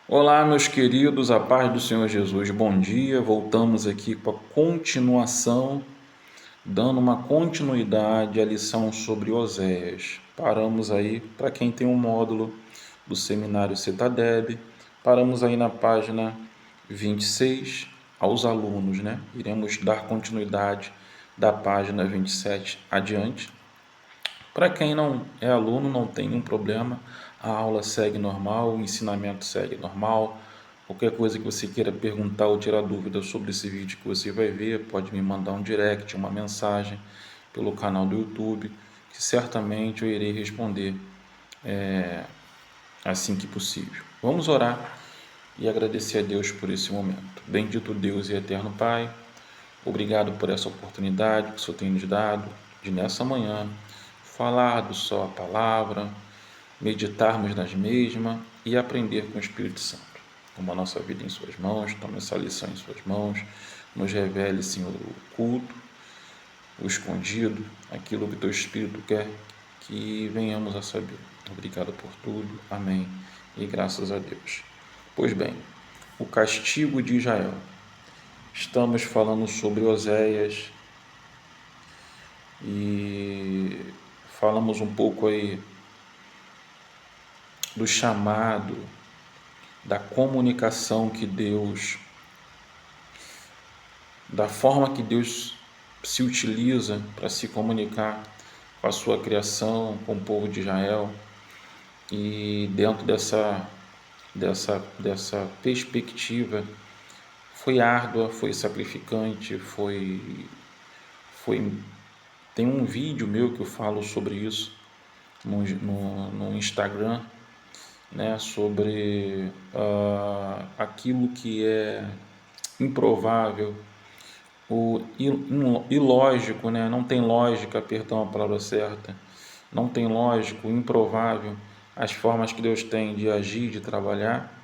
Olá, meus queridos, a paz do Senhor Jesus, bom dia. Voltamos aqui com a continuação, dando uma continuidade à lição sobre Oséias. Paramos aí, para quem tem um módulo do Seminário Citadeb, paramos aí na página 26, aos alunos, né? Iremos dar continuidade da página 27 adiante. Para quem não é aluno, não tem nenhum problema, a aula segue normal, o ensinamento segue normal. Qualquer coisa que você queira perguntar ou tirar dúvida sobre esse vídeo que você vai ver, pode me mandar um direct, uma mensagem pelo canal do YouTube, que certamente eu irei responder assim que possível. Vamos orar e agradecer a Deus por esse momento. Bendito Deus e eterno Pai, obrigado por essa oportunidade que o Senhor tem nos dado de nessa manhã falar do só a palavra, meditarmos nas mesmas e aprender com o Espírito Santo. Toma a nossa vida em suas mãos, toma essa lição em suas mãos, nos revele, Senhor, o culto, o escondido, aquilo que teu Espírito quer que venhamos a saber. Obrigado por tudo, amém, e graças a Deus. Pois bem, o castigo de Israel. Estamos falando sobre Oséias e falamos um pouco aí do chamado, da comunicação que Deus, da forma que Deus se utiliza para se comunicar com a sua criação, com o povo de Israel. E dentro dessa perspectiva, foi árdua, foi sacrificante, foi tem um vídeo meu que eu falo sobre isso no Instagram, né, sobre aquilo que é improvável, o ilógico, né, não tem lógica, perdão, a palavra certa, não tem lógico, improvável, as formas que Deus tem de agir, de trabalhar,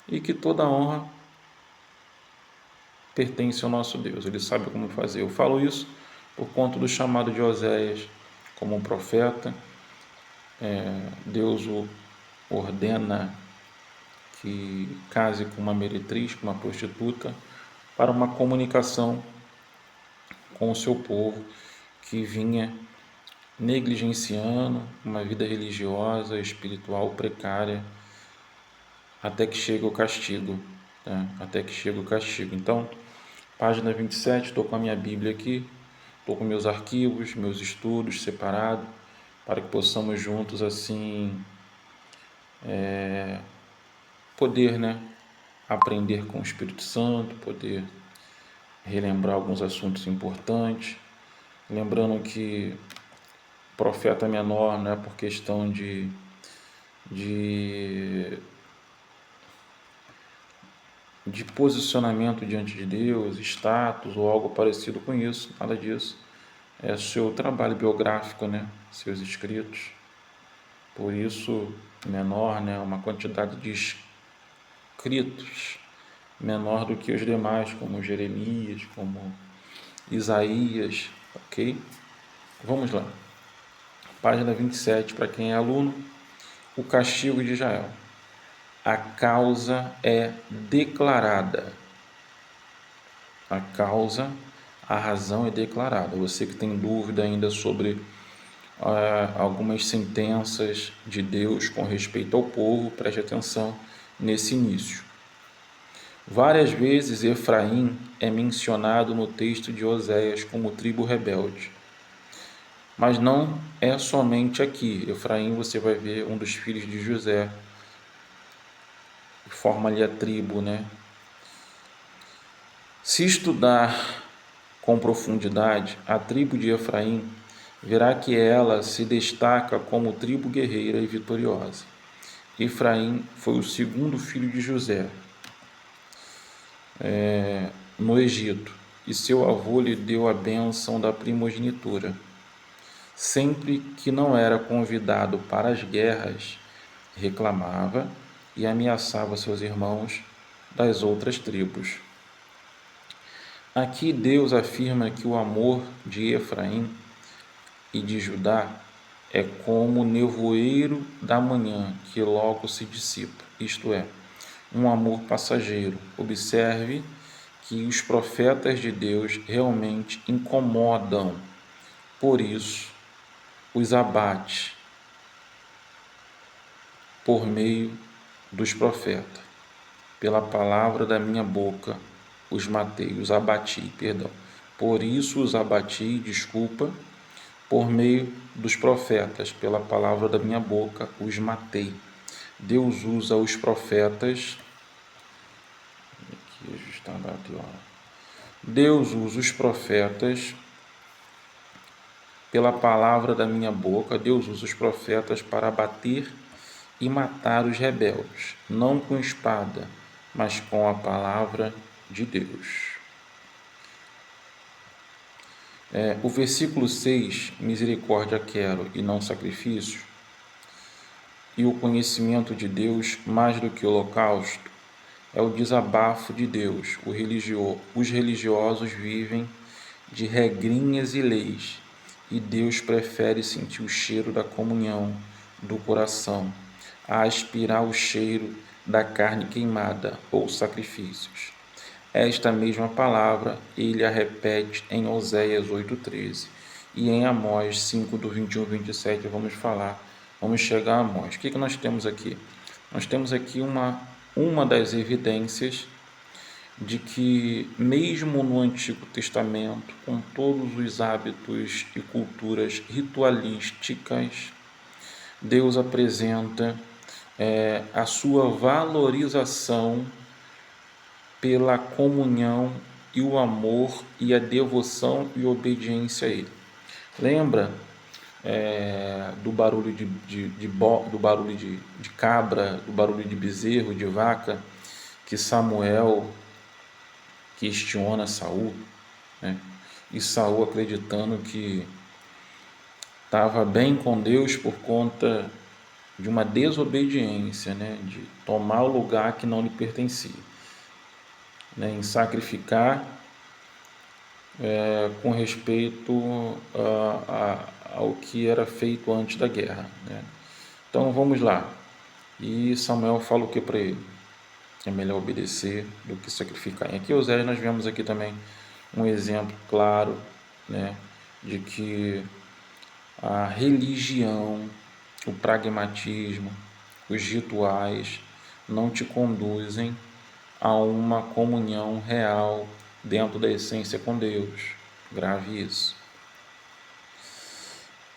e que toda honra pertence ao nosso Deus, Ele sabe como fazer. Eu falo isso por conta do chamado de Oséias como um profeta. Deus o ordena que case com uma meretriz, com uma prostituta, para uma comunicação com o seu povo que vinha negligenciando uma vida religiosa, espiritual precária, até que chega o castigo, tá? Até que chega o castigo. Então, página 27, estou com a minha Bíblia aqui, estou com meus arquivos, meus estudos separados, para que possamos juntos assim poder, né, aprender com o Espírito Santo, poder relembrar alguns assuntos importantes, lembrando que profeta menor não é por questão de, de posicionamento diante de Deus, status ou algo parecido com isso, nada disso. É seu trabalho biográfico, né, seus escritos. Por isso, menor, né, uma quantidade de escritos menor do que os demais, como Jeremias, como Isaías, ok? Vamos lá. Página 27, para quem é aluno, o castigo de Israel. A causa é declarada. A causa, a razão é declarada. Você que tem dúvida ainda sobre algumas sentenças de Deus com respeito ao povo, preste atenção nesse início. Várias vezes Efraim é mencionado no texto de Oséias como tribo rebelde. Mas não é somente aqui. Efraim, você vai ver um dos filhos de José, que forma ali a tribo, né? Se estudar com profundidade a tribo de Efraim, verá que ela se destaca como tribo guerreira e vitoriosa. Efraim foi o segundo filho de José no Egito, e seu avô lhe deu a bênção da primogenitura. Sempre que não era convidado para as guerras, reclamava e ameaçava seus irmãos das outras tribos. Aqui Deus afirma que o amor de Efraim e de Judá é como o nevoeiro da manhã que logo se dissipa, isto é, um amor passageiro. Observe que os profetas de Deus realmente incomodam, por isso os abate por meio dos profetas. Pela palavra da minha boca os matei, os abati, perdão. Por isso os abati, desculpa, por meio dos profetas, pela palavra da minha boca os matei. Deus usa os profetas. Aqui ajustar a data e hora. Deus usa os profetas pela palavra da minha boca. Deus usa os profetas para abater e matar os rebeldes, não com espada, mas com a palavra de Deus. O versículo 6, misericórdia quero e não sacrifício, e o conhecimento de Deus mais do que o holocausto, é o desabafo de Deus. Os religiosos vivem de regrinhas e leis, e Deus prefere sentir o cheiro da comunhão do coração a aspirar o cheiro da carne queimada ou sacrifícios. Esta mesma palavra ele a repete em Oséias 8,13 e em Amós 5, do 21 ao 27, vamos chegar a Amós. O que nós temos aqui? Nós temos aqui uma das evidências de que, mesmo no Antigo Testamento, com todos os hábitos e culturas ritualísticas, Deus apresenta a sua valorização pela comunhão e o amor e a devoção e obediência a Ele. Lembra do barulho do barulho de cabra, do barulho de bezerro, de vaca, que Samuel questiona Saul, né? E Saul, acreditando que estava bem com Deus por conta de uma desobediência, né? De tomar o lugar que não lhe pertencia, né? Em sacrificar com respeito ao que era feito antes da guerra, né? Então vamos lá. E Samuel fala o que para ele? É melhor obedecer do que sacrificar. E aqui, Oséias, nós vemos aqui também um exemplo claro, né, de que a religião, o pragmatismo, os rituais não te conduzem a uma comunhão real dentro da essência com Deus. Grave isso.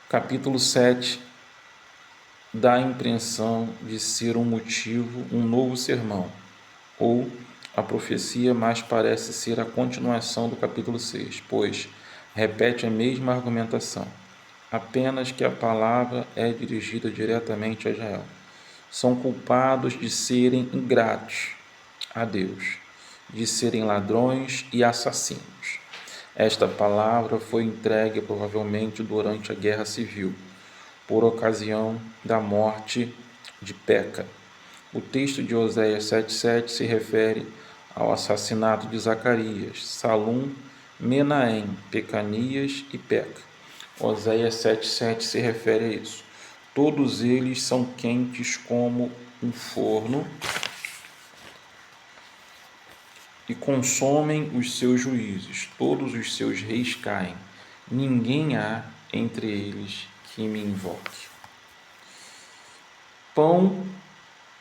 Capítulo 7 dá a impressão de ser um motivo, um novo sermão, ou a profecia, mas parece ser a continuação do capítulo 6, pois repete a mesma argumentação, apenas que a palavra é dirigida diretamente a Israel. São culpados de serem ingratos a Deus, de serem ladrões e assassinos. Esta palavra foi entregue provavelmente durante a Guerra Civil, por ocasião da morte de Peca. O texto de Oséias 7,7 se refere ao assassinato de Zacarias, Salum, Menahem, Pecanias e Peca. Oséias 7,7 se refere a isso. Todos eles são quentes como um forno e consomem os seus juízes. Todos os seus reis caem. Ninguém há entre eles que me invoque. Pão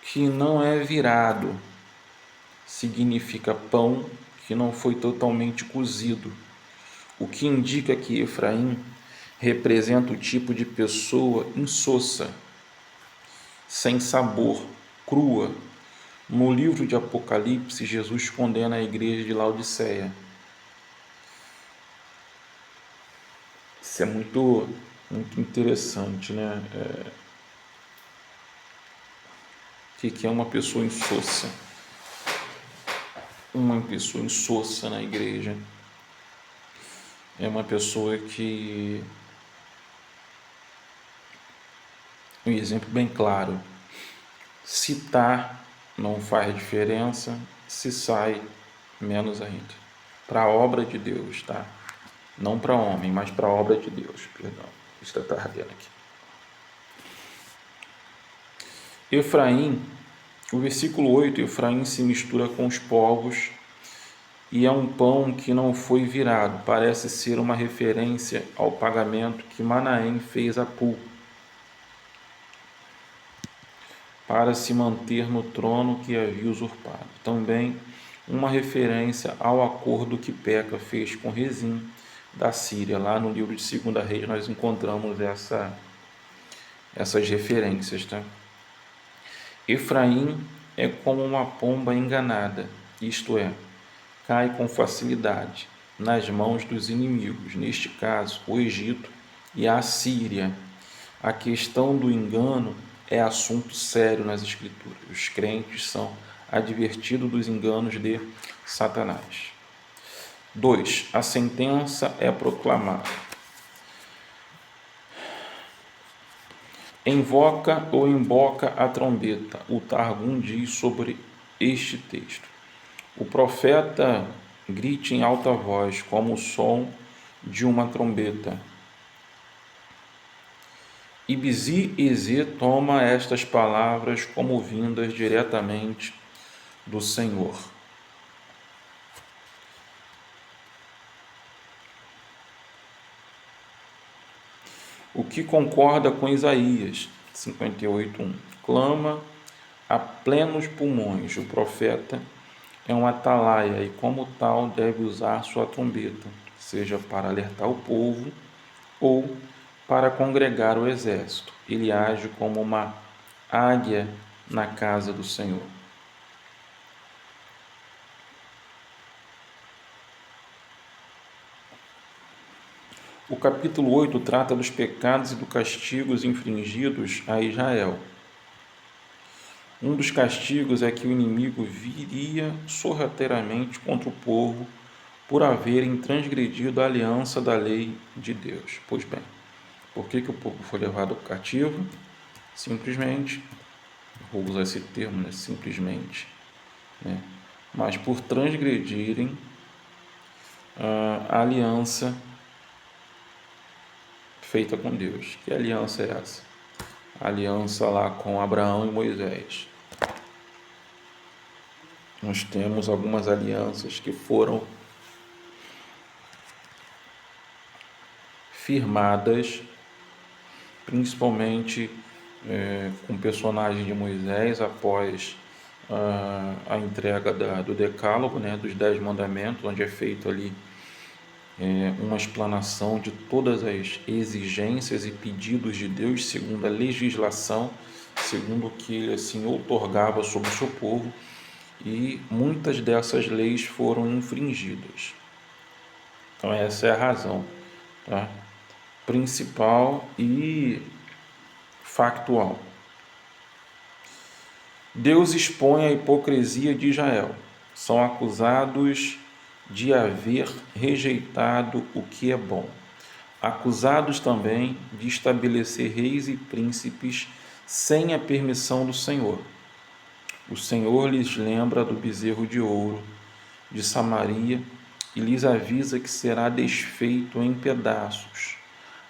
que não é virado significa pão que não foi totalmente cozido, o que indica que Efraim representa o tipo de pessoa insossa, sem sabor, crua. No livro de Apocalipse, Jesus condena a igreja de Laodiceia. Isso é muito interessante, né? O que é uma pessoa insossa? Uma pessoa insossa na igreja é uma pessoa que, um exemplo bem claro, se tá não faz diferença, se sai menos ainda. Para a obra de Deus, tá? Não para homem, mas para a obra de Deus, perdão. Está tardando aqui. Efraim O versículo 8, Efraim se mistura com os povos e é um pão que não foi virado. Parece ser uma referência ao pagamento que Manaém fez a Pul para se manter no trono que havia usurpado. Também uma referência ao acordo que Peca fez com Rezim da Síria. Lá no livro de 2 Reis nós encontramos essas referências, tá? Efraim é como uma pomba enganada, isto é, cai com facilidade nas mãos dos inimigos, neste caso, o Egito e a Síria. A questão do engano é assunto sério nas Escrituras. Os crentes são advertidos dos enganos de Satanás. 2. A sentença é proclamada. Invoca ou emboca a trombeta. O Targum diz sobre este texto: o profeta grite em alta voz, como o som de uma trombeta. Ibzi Eze toma estas palavras como vindas diretamente do Senhor. O que concorda com Isaías 58:1. Clama a plenos pulmões. O profeta é um atalaia e, como tal, deve usar sua trombeta, seja para alertar o povo ou para congregar o exército. Ele age como uma águia na casa do Senhor. O capítulo 8 trata dos pecados e dos castigos infligidos a Israel. Um dos castigos é que o inimigo viria sorrateiramente contra o povo por haverem transgredido a aliança da lei de Deus. Pois bem, por que o povo foi levado cativo? Simplesmente, vou usar esse termo, né? Simplesmente, né? Mas por transgredirem a aliança feita com Deus. Que aliança é essa? A aliança lá com Abraão e Moisés. Nós temos algumas alianças que foram firmadas, principalmente com o personagem de Moisés após a entrega do Decálogo, né, dos 10 mandamentos, onde é feito ali uma explanação de todas as exigências e pedidos de Deus, segundo a legislação, segundo o que ele assim outorgava sobre o seu povo, e muitas dessas leis foram infringidas. Então essa é a razão, tá? Principal e factual. Deus expõe a hipocrisia de Israel. São acusados de haver rejeitado o que é bom. Acusados também de estabelecer reis e príncipes sem a permissão do Senhor. O Senhor lhes lembra do bezerro de ouro de Samaria e lhes avisa que será desfeito em pedaços.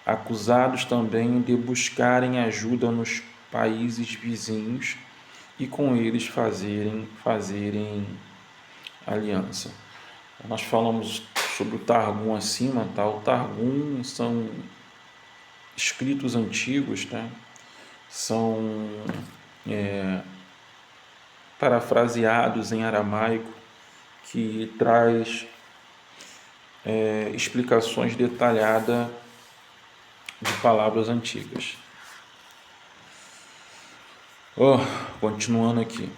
Acusados também de buscarem ajuda nos países vizinhos e com eles fazerem aliança. Nós falamos sobre o Targum acima, tá? O Targum são escritos antigos, tá? São parafraseados em aramaico, que traz explicações detalhadas de palavras antigas. Continuando aqui.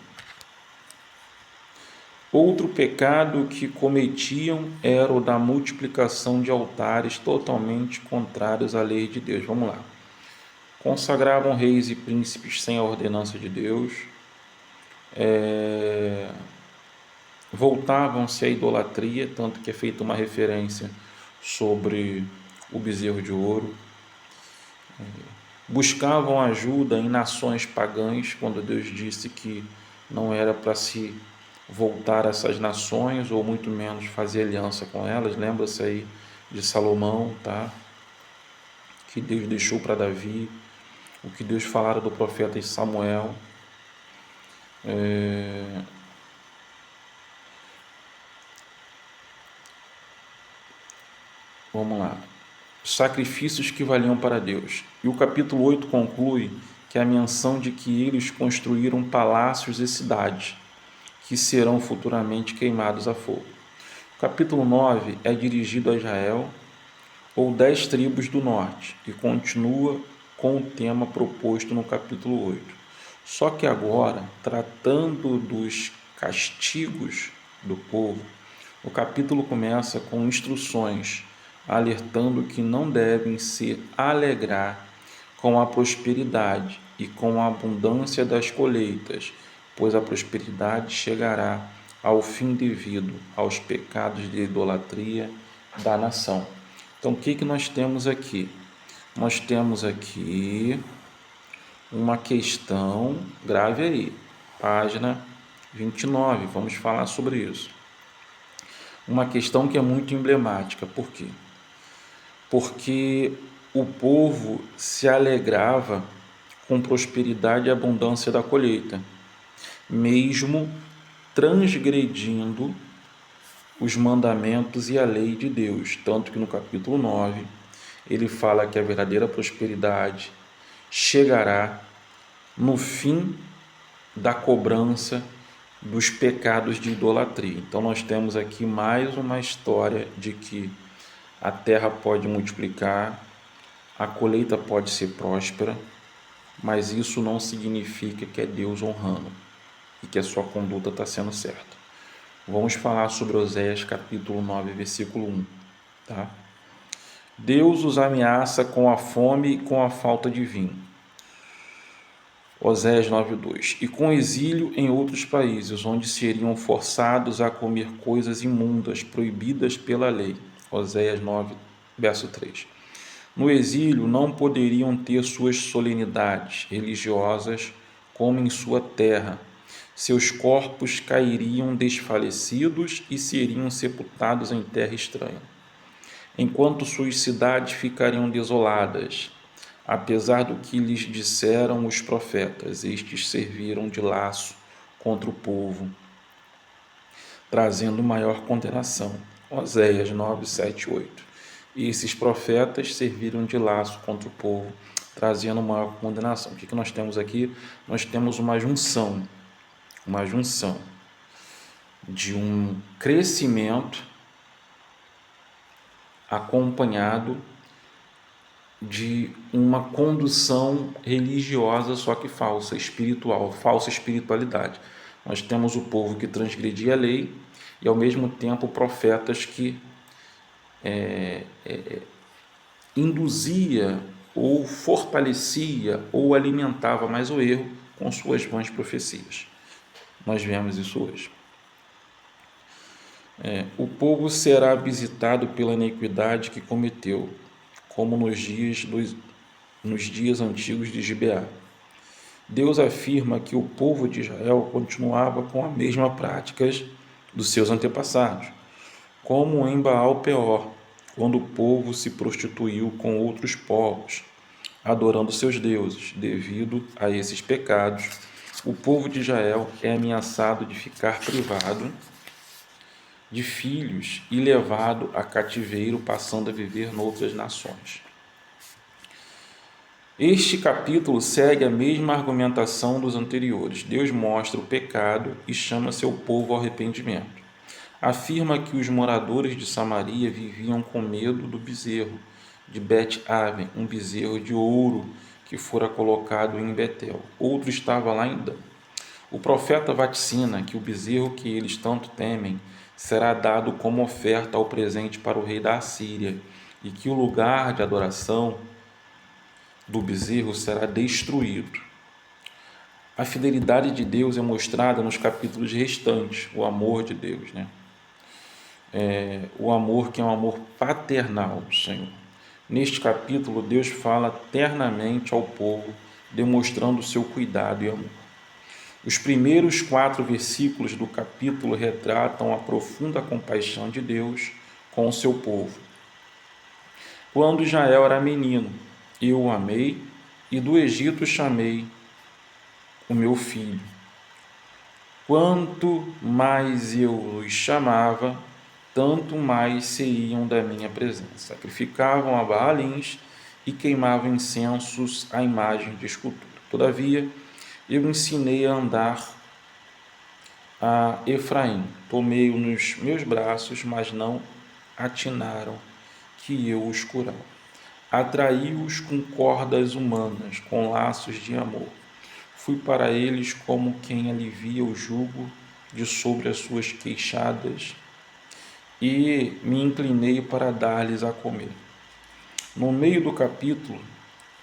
Outro pecado que cometiam era o da multiplicação de altares totalmente contrários à lei de Deus. Vamos lá. Consagravam reis e príncipes sem a ordenança de Deus. Voltavam-se à idolatria, tanto que é feita uma referência sobre o bezerro de ouro. Buscavam ajuda em nações pagãs, quando Deus disse que não era para se voltar a essas nações, ou muito menos fazer aliança com elas. Lembra-se aí de Salomão, tá? Que Deus deixou para Davi, o que Deus falara do profeta Samuel. Vamos lá. Sacrifícios que valiam para Deus. E o capítulo 8 conclui que a menção de que eles construíram palácios e cidades, que serão futuramente queimados a fogo. O capítulo 9 é dirigido a Israel, ou 10 tribos do norte, e continua com o tema proposto no capítulo 8. Só que agora, tratando dos castigos do povo, o capítulo começa com instruções, alertando que não devem se alegrar com a prosperidade e com a abundância das colheitas, pois a prosperidade chegará ao fim devido aos pecados de idolatria da nação. Então, o que nós temos aqui? Nós temos aqui uma questão, grave aí, página 29, vamos falar sobre isso. Uma questão que é muito emblemática, por quê? Porque o povo se alegrava com prosperidade e abundância da colheita, mesmo transgredindo os mandamentos e a lei de Deus. Tanto que no capítulo 9, ele fala que a verdadeira prosperidade chegará no fim da cobrança dos pecados de idolatria. Então nós temos aqui mais uma história de que a terra pode multiplicar, a colheita pode ser próspera, mas isso não significa que é Deus honrando e que a sua conduta está sendo certa. Vamos falar sobre Oséias capítulo 9, versículo 1. Tá? Deus os ameaça com a fome e com a falta de vinho. Oséias 9:2. E com exílio em outros países, onde seriam forçados a comer coisas imundas, proibidas pela lei. Oséias 9, verso 3. No exílio não poderiam ter suas solenidades religiosas como em sua terra. Seus corpos cairiam desfalecidos e seriam sepultados em terra estranha, enquanto suas cidades ficariam desoladas. Apesar do que lhes disseram os profetas, estes serviram de laço contra o povo, trazendo maior condenação. Oséias 9, 7, 8. E esses profetas serviram de laço contra o povo, trazendo maior condenação. O que nós temos aqui? Nós temos uma junção de um crescimento acompanhado de uma condução religiosa, só que falsa, espiritual, falsa espiritualidade. Nós temos o povo que transgredia a lei e, ao mesmo tempo, profetas que induzia ou fortalecia ou alimentava mais o erro com suas vãs profecias. Nós vemos isso hoje. O povo será visitado pela iniquidade que cometeu, como nos dias antigos de Gibeá. Deus afirma que o povo de Israel continuava com as mesmas práticas dos seus antepassados, como em Baal-Peor, quando o povo se prostituiu com outros povos, adorando seus deuses. Devido a esses pecados, o povo de Israel é ameaçado de ficar privado de filhos e levado a cativeiro, passando a viver noutras nações. Este capítulo segue a mesma argumentação dos anteriores. Deus mostra o pecado e chama seu povo ao arrependimento. Afirma que os moradores de Samaria viviam com medo do bezerro de Bet-Aven, um bezerro de ouro que fora colocado em Betel. Outro estava lá em Dan. O profeta vaticina que o bezerro que eles tanto temem será dado como oferta ao presente para o rei da Assíria e que o lugar de adoração do bezerro será destruído. A fidelidade de Deus é mostrada nos capítulos restantes, o amor de Deus, o amor que é um amor paternal do Senhor. Neste capítulo, Deus fala ternamente ao povo, demonstrando o seu cuidado e amor. Os primeiros 4 versículos do capítulo retratam a profunda compaixão de Deus com o seu povo. Quando Israel era menino, eu o amei, e do Egito chamei o meu filho. Quanto mais eu os chamava, tanto mais saíam da minha presença. Sacrificavam a Baalins e queimavam incensos à imagem de escultura. Todavia, eu ensinei a andar a Efraim. Tomei-o nos meus braços, mas não atinaram que eu os curava. Atraí-os com cordas humanas, com laços de amor. Fui para eles como quem alivia o jugo de sobre as suas queixadas e me inclinei para dar-lhes a comer. No meio do capítulo,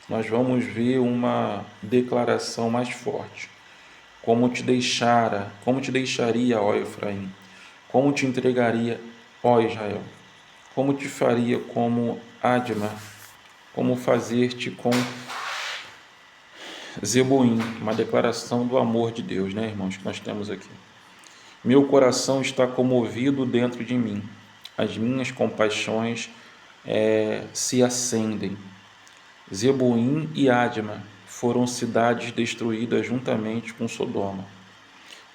nós vamos ver uma declaração mais forte. Como te deixaria, ó Efraim? Como te entregaria, ó Israel? Como te faria como Adma? Como fazer-te com Zeboim? Uma declaração do amor de Deus, né, irmãos, que nós temos aqui. Meu coração está comovido dentro de mim. As minhas compaixões se acendem. Zeboim e Adma foram cidades destruídas juntamente com Sodoma.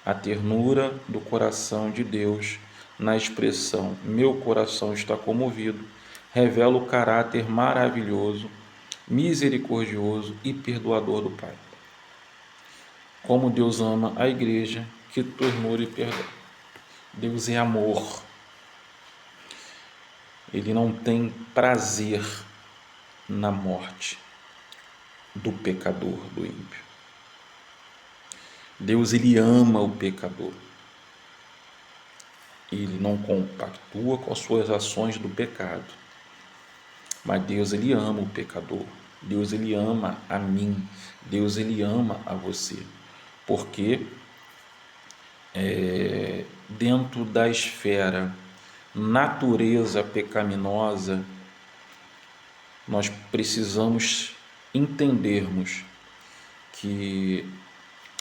A ternura do coração de Deus na expressão meu coração está comovido revela o caráter maravilhoso, misericordioso e perdoador do Pai. Como Deus ama a igreja, que ternura e perdão. Deus é amor. Ele não tem prazer na morte do pecador, do ímpio. Deus, ele ama o pecador. Ele não compactua com as suas ações do pecado. Mas Deus, ele ama o pecador. Deus, ele ama a mim. Deus, ele ama a você. Porque dentro da esfera natureza pecaminosa, nós precisamos entendermos que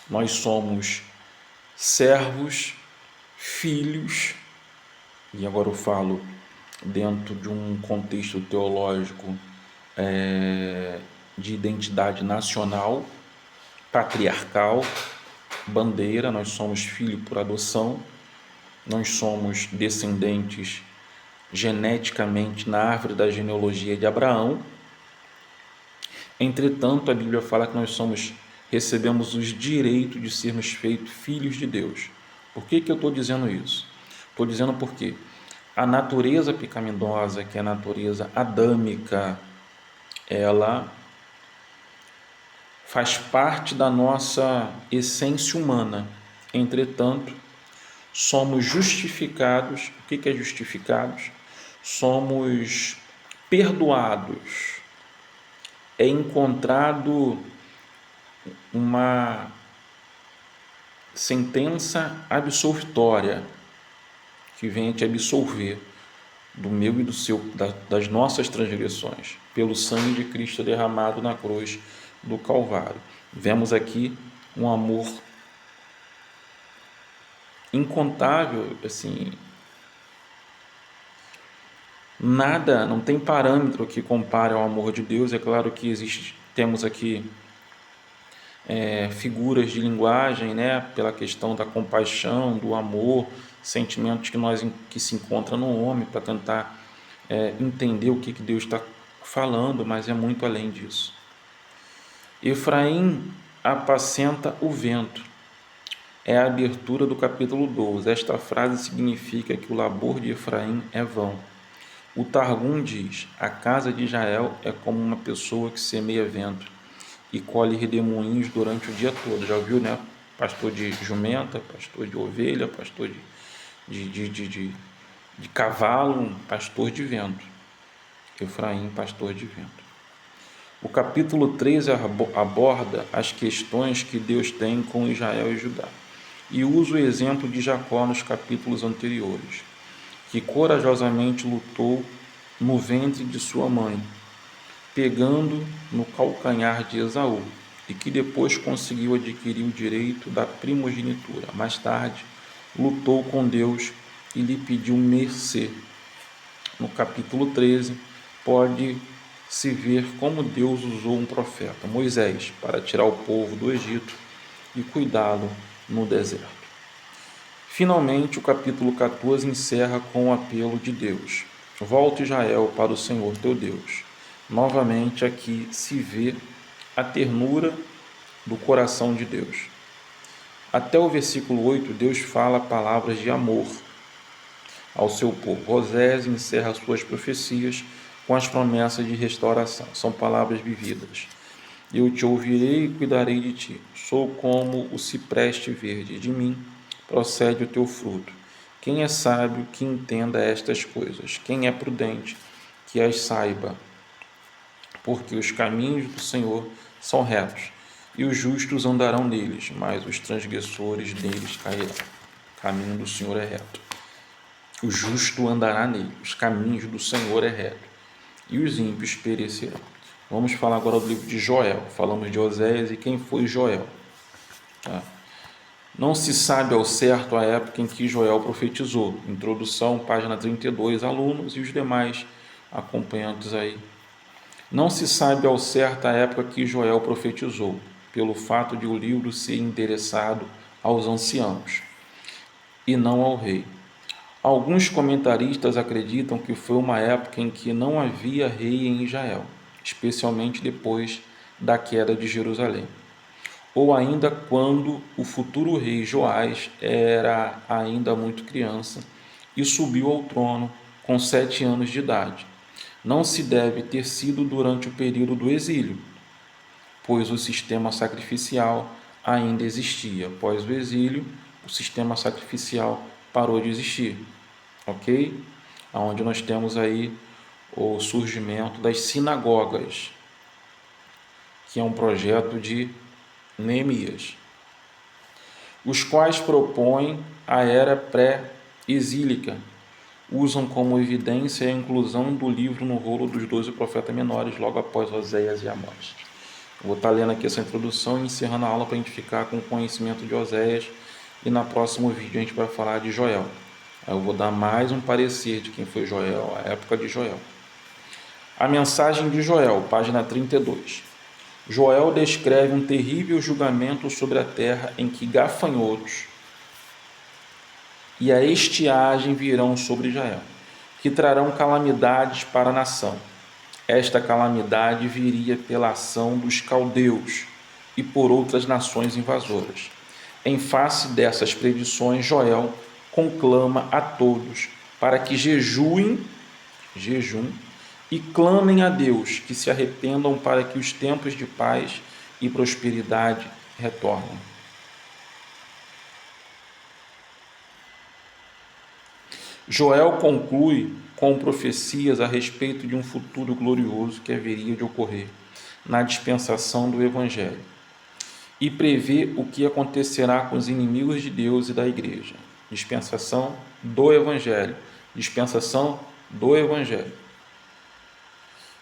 nós somos servos, filhos, e agora eu falo dentro de um contexto teológico de identidade nacional, patriarcal, bandeira, nós somos filho por adoção, nós somos descendentes geneticamente na árvore da genealogia de Abraão. Entretanto, a Bíblia fala que nós recebemos os direitos de sermos feitos filhos de Deus. Por que eu estou dizendo isso? Estou dizendo porque a natureza pecaminosa, que é a natureza adâmica, ela faz parte da nossa essência humana. Entretanto, somos justificados. O que é justificados? Somos perdoados. É encontrado uma sentença absolutória que vem te absolver do meu e do seu, das nossas transgressões, pelo sangue de Cristo derramado na cruz do Calvário. Vemos aqui um amor incontável, assim, nada, não tem parâmetro que compare ao amor de Deus. É claro que temos aqui figuras de linguagem, né, pela questão da compaixão, do amor, sentimentos que se encontram no homem, para tentar entender o que Deus está falando, mas é muito além disso. Efraim apacenta o vento. É a abertura do capítulo 12. Esta frase significa que o labor de Efraim é vão. O Targum diz: a casa de Israel é como uma pessoa que semeia vento e colhe redemoinhos durante o dia todo. Já ouviu, né? Pastor de jumenta, pastor de ovelha, pastor de cavalo, pastor de vento. Efraim, pastor de vento. O capítulo 13 aborda as questões que Deus tem com Israel e Judá, e usa o exemplo de Jacó nos capítulos anteriores, que corajosamente lutou no ventre de sua mãe, pegando no calcanhar de Esaú, e que depois conseguiu adquirir o direito da primogenitura. Mais tarde, lutou com Deus e lhe pediu mercê. No capítulo 13, pode-se ver como Deus usou um profeta, Moisés, para tirar o povo do Egito e cuidá-lo no deserto. Finalmente, o capítulo 14 encerra com o apelo de Deus: volte, Israel, para o Senhor teu Deus. Novamente aqui se vê a ternura do coração de Deus. Até o versículo 8, Deus fala palavras de amor ao seu povo. Osés encerra suas profecias com as promessas de restauração. São palavras vividas. Eu te ouvirei e cuidarei de ti. Sou como o cipreste verde. De mim procede o teu fruto. Quem é sábio que entenda estas coisas? Quem é prudente que as saiba? Porque os caminhos do Senhor são retos, e os justos andarão neles, mas os transgressores neles cairão. O caminho do Senhor é reto. O justo andará nele, os caminhos do Senhor é reto, e os ímpios perecerão. Vamos falar agora do livro de Joel. Falamos de Oséias e quem foi Joel. Tá? Não se sabe ao certo a época em que Joel profetizou. Introdução, página 32, alunos e os demais acompanhantes aí. Não se sabe ao certo a época que Joel profetizou, pelo fato de o livro ser endereçado aos anciãos e não ao rei. Alguns comentaristas acreditam que foi uma época em que não havia rei em Israel, especialmente depois da queda de Jerusalém, ou ainda quando o futuro rei Joás era ainda muito criança e subiu ao trono com 7 anos de idade. Não se deve ter sido durante o período do exílio, pois o sistema sacrificial ainda existia. Após o exílio, o sistema sacrificial parou de existir, ok? Onde nós temos aí o surgimento das sinagogas, que é um projeto de Neemias, os quais propõem a era pré-exílica, usam como evidência a inclusão do livro no rolo dos 12 profetas menores, logo após Oséias e Amós. Eu vou estar lendo aqui essa introdução e encerrando a aula para a gente ficar com o conhecimento de Oséias, e no próximo vídeo a gente vai falar de Joel. Eu vou dar mais um parecer de quem foi Joel, a época de Joel. A mensagem de Joel, página 32. Joel descreve um terrível julgamento sobre a terra em que gafanhotos e a estiagem virão sobre Israel, que trarão calamidades para a nação. Esta calamidade viria pela ação dos caldeus e por outras nações invasoras. Em face dessas predições, Joel conclama a todos para que jejum e clamem a Deus, que se arrependam para que os tempos de paz e prosperidade retornem. Joel conclui com profecias a respeito de um futuro glorioso que haveria de ocorrer na dispensação do Evangelho e prevê o que acontecerá com os inimigos de Deus e da Igreja. Dispensação do Evangelho. Dispensação do Evangelho.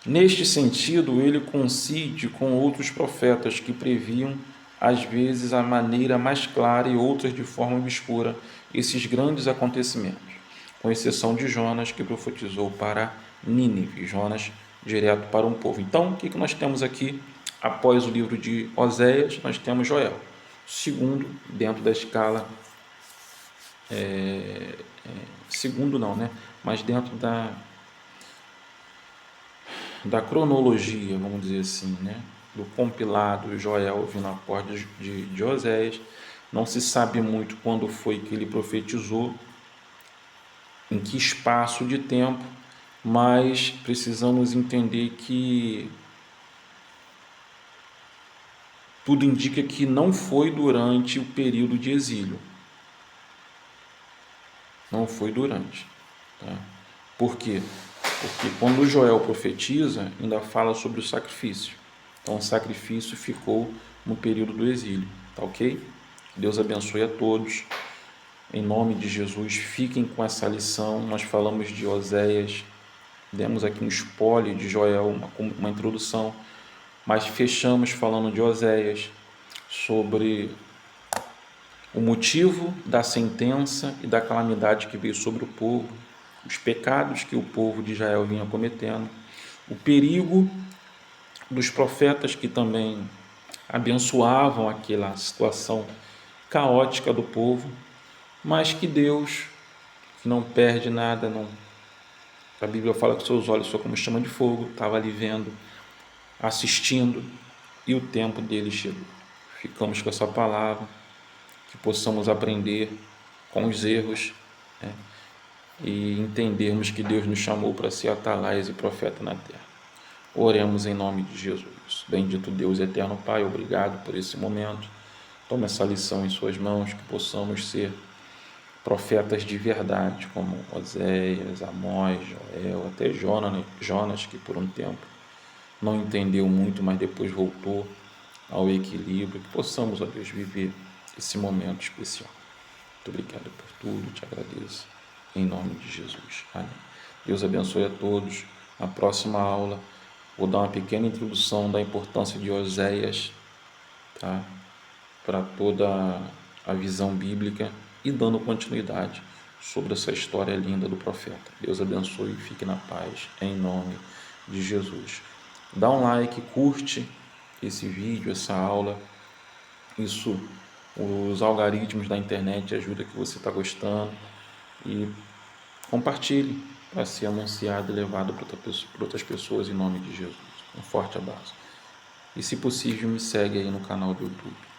Neste sentido, ele coincide com outros profetas que previam, às vezes, a maneira mais clara e outras de forma obscura, esses grandes acontecimentos, com exceção de Jonas, que profetizou para Nínive, Jonas direto para um povo. Então, o que nós temos aqui? Após o livro de Oséias, nós temos Joel, segundo dentro da escala, segundo não, né? Mas dentro da cronologia, vamos dizer assim, né? Do compilado Joel vindo após de Oséias. Não se sabe muito quando foi que ele profetizou, em que espaço de tempo, mas precisamos entender que tudo indica que não foi durante o período de exílio. Não foi durante. Tá? Por quê? Porque quando Joel profetiza, ainda fala sobre o sacrifício. Então, o sacrifício ficou no período do exílio. Tá ok? Deus abençoe a todos. Em nome de Jesus, fiquem com essa lição. Nós falamos de Oséias, demos aqui um spoiler de Joel, uma introdução, mas fechamos falando de Oséias, sobre o motivo da sentença e da calamidade que veio sobre o povo, os pecados que o povo de Israel vinha cometendo, o perigo dos profetas que também abençoavam aquela situação caótica do povo, mas que Deus, que não perde nada, não. A Bíblia fala que seus olhos são como chama de fogo, estava ali vendo, assistindo, e o tempo dele chegou. Ficamos com essa palavra, que possamos aprender com os erros, né? E entendermos que Deus nos chamou para ser atalaias e profeta na terra. Oremos em nome de Jesus. Bendito Deus, eterno Pai, obrigado por esse momento. Toma essa lição em suas mãos, que possamos ser profetas de verdade, como Oséias, Amós, Joel, até Jonas, que por um tempo não entendeu muito, mas depois voltou ao equilíbrio, que possamos, ó Deus, viver esse momento especial. Muito obrigado por tudo, te agradeço, em nome de Jesus. Amém. Deus abençoe a todos. Na próxima aula, vou dar uma pequena introdução da importância de Oséias, tá? Para toda a visão bíblica e dando continuidade sobre essa história linda do profeta. Deus abençoe e fique na paz, em nome de Jesus. Dá um like, curte esse vídeo, essa aula. Isso, os algoritmos da internet ajudam que você está gostando, e compartilhe para ser anunciado e levado para outras pessoas em nome de Jesus. Um forte abraço. E se possível, me segue aí no canal do YouTube.